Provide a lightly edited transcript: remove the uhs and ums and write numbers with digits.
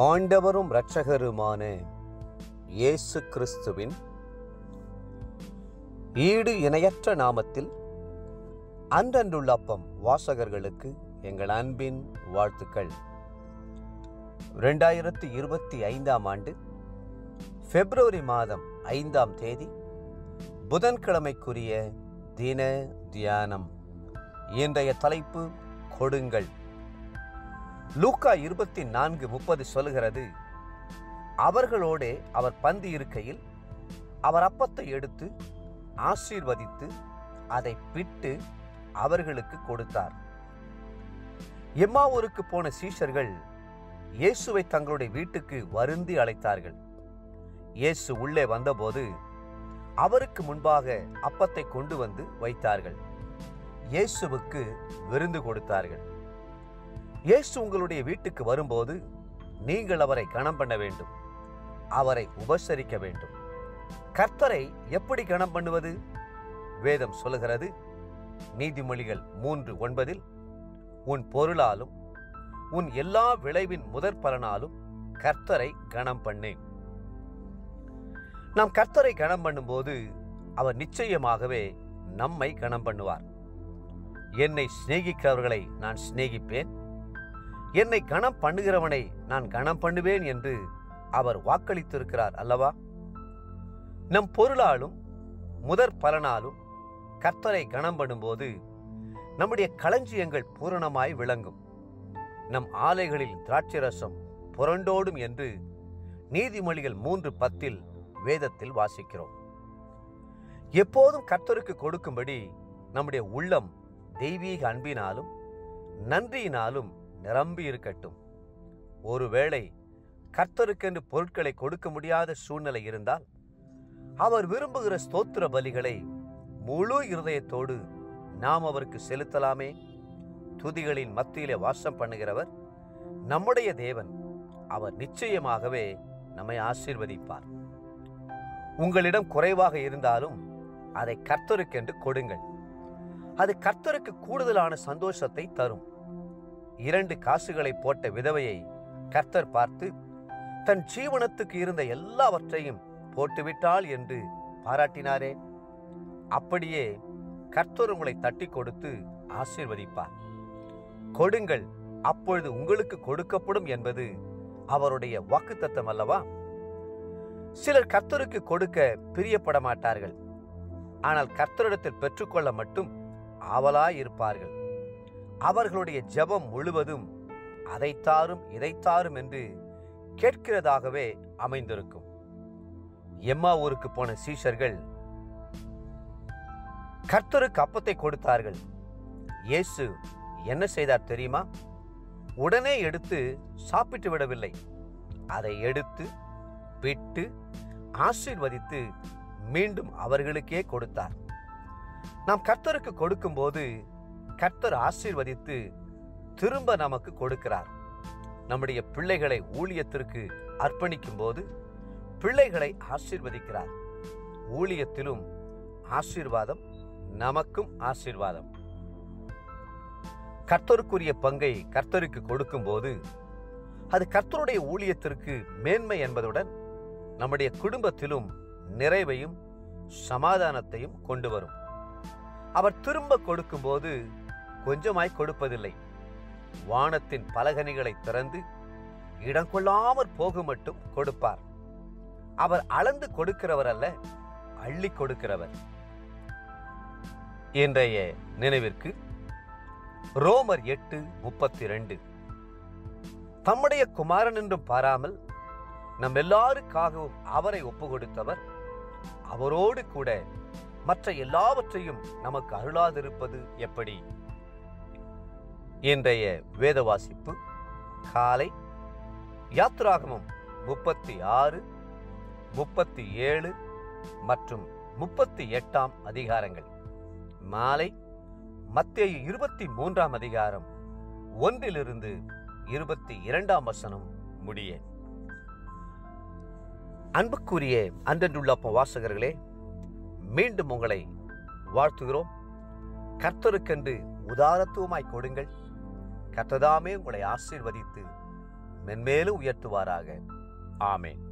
ஆண்டவரும் இரட்சகருமான இயேசு கிறிஸ்துவின் ஈடு இணையற்ற நாமத்தில் அன்றன்றுள்ள அப்பம் வாசகர்களுக்கு எங்கள் அன்பின் வாழ்த்துக்கள். 2025 ஆண்டு பிப்ரவரி மாதம் 5ஆம் தேதி புதன்கிழமைக்குரிய தின தியானம். இன்றைய தலைப்பு கொடுங்கள். லூக்கா 24:30 சொல்லுகிறது, அவர்களோடே அவர் பந்தி இருக்கையில் அவர் அப்பத்தை எடுத்து ஆசீர்வதித்து அதை பிட்டு அவர்களுக்கு கொடுத்தார். எம்மாவூருக்கு போன சீஷர்கள் இயேசுவை தங்களுடைய வீட்டுக்கு வருந்தி அழைத்தார்கள். இயேசு உள்ளே வந்தபோது அவருக்கு முன்பாக அப்பத்தை கொண்டு வந்து வைத்தார்கள். இயேசுவுக்கு விருந்து கொடுத்தார்கள். இயேசு உங்களுடைய வீட்டுக்கு வரும்போது நீங்கள் அவரை கனம் பண்ண வேண்டும், அவரை உபசரிக்க வேண்டும். கர்த்தரை எப்படி கனம் பண்ணுவது? வேதம் சொல்லுகிறது, நீதிமொழிகள் 3:9, உன் பொருளாலும் உன் எல்லா விளைவின் முதற் பலனாலும் கர்த்தரை கனம் பண்ணேன். நாம் கர்த்தரை கனம் பண்ணும்போது அவர் நிச்சயமாகவே நம்மை கனம் பண்ணுவார். என்னை சிநேகிக்கிறவர்களை நான் சிநேகிப்பேன், என்னை கனம் பண்ணுகிறவனை நான் கனம் பண்ணுவேன் என்று அவர் வாக்களித்திருக்கிறார் அல்லவா? நம் பொருளாலும் முதற் பலனாலும் கர்த்தரை கனம் பண்ணும்போது நம்முடைய களஞ்சியங்கள் பூரணமாய் விளங்கும். நம் ஆலைகளில் திராட்சரசம் புரண்டோடும் என்று நீதிமொழிகள் 3:10 வேதத்தில் வாசிக்கிறோம். எப்போதும் கர்த்தருக்கு கொடுக்கும்படி நம்முடைய உள்ளம் தெய்வீக அன்பினாலும் நன்றியினாலும் நிரம்பி இருக்கட்டும். ஒருவேளை கர்த்தருக்கென்று பொருட்களை கொடுக்க முடியாத சூழ்நிலை இருந்தால் அவர் விரும்புகிற ஸ்தோத்திர பலிகளை முழு இருதயத்தோடு நாம் அவருக்கு செலுத்தலாமே. துதிகளின் மத்தியிலே வாசம் பண்ணுகிறவர் நம்முடைய தேவன். அவர் நிச்சயமாகவே நம்மை ஆசீர்வதிப்பார். உங்களிடம் குறைவாக இருந்தாலும் அதை கர்த்தருக்கென்று கொடுங்கள். அது கர்த்தருக்கு கூடுதலான சந்தோஷத்தை தரும். 2 காசுகளை போட்ட விதவையை கர்த்தர் பார்த்து தன் ஜீவனத்துக்கு இருந்த எல்லாவற்றையும் போட்டுவிட்டாள் என்று பாராட்டினாரே. அப்படியே கர்த்தர் உங்களை தட்டி கொடுத்து ஆசீர்வதிப்பார். கொடுங்கள், அப்பொழுது உங்களுக்கு கொடுக்கப்படும் என்பது அவருடைய வாக்குத்தத்தம் அல்லவா? சிலர் கர்த்தருக்கு கொடுக்க பிரியப்பட மாட்டார்கள், ஆனால் கர்த்தரிடத்தில் பெற்றுக்கொள்ள மட்டும் ஆவலாய் இருப்பார்கள். அவர்களுடைய ஜெபம் முழுவதும் அதைத்தாரும் இதைத்தாரும் என்று கேட்கிறதாகவே அமைந்திருக்கும். எம்மாவூருக்கு போன சீஷர்கள் கர்த்தருக்கு அப்பத்தை கொடுத்தார்கள். இயேசு என்ன செய்தார் தெரியுமா? உடனே எடுத்து சாப்பிட்டு விடவில்லை. அதை எடுத்து பிட்டு ஆசீர்வதித்து மீண்டும் அவர்களுக்கே கொடுத்தார். நாம் கர்த்தருக்கு கொடுக்கும்போது கர்த்தர் ஆசீர்வதித்து திரும்ப நமக்கு கொடுக்கிறார். நம்முடைய பிள்ளைகளை ஊழியத்திற்கு அர்ப்பணிக்கும் போது பிள்ளைகளை ஆசீர்வதிக்கிறார். ஊழியத்திலும் ஆசீர்வாதம், நமக்கும் ஆசீர்வாதம். கர்த்தருக்குரிய பங்கை கர்த்தருக்கு கொடுக்கும் போது அது கர்த்தருடைய ஊழியத்திற்கு மேன்மை என்பதுடன் நம்முடைய குடும்பத்திலும் நிறைவையும் சமாதானத்தையும் கொண்டு வரும். அவர் திரும்ப கொடுக்கும்போது கொஞ்சமாய் கொடுப்பதில்லை. வானத்தின் பலகணிகளை திறந்து இடம் கொள்ளாமற் போக மட்டும் கொடுப்பார். அவர் அளந்து கொடுக்கிறவர் அல்ல, அள்ளி கொடுக்கிறவர். இன்றைய நினைவிற்கு ரோமர் 8:32, தம்முடைய குமாரன் என்றும் பாராமல் நம் எல்லாருக்காகவும் அவரை ஒப்பு கொடுத்தவர் அவரோடு கூட மற்ற எல்லாவற்றையும் நமக்கு அருளாதிருப்பது எப்படி? இன்றைய வேத வாசிப்பு காலை யாத்திராகமம் 36, 37 மற்றும் 38 அதிகாரங்கள். மாலை மத்தேயு 23 அதிகாரம் 1 - 22 முடிய. அன்புக்குரிய அன்றன்றுள்ள அப்பம் வாசகர்களே, மீண்டும் உங்களை வாழ்த்துகிறோம். கர்த்தருக்கென்று உதாரத்துவமாய் கொடுங்கள். கர்த்ததாமே உங்களை ஆசீர்வதித்து மென்மேலும் உயர்த்துவாராக. ஆமென்.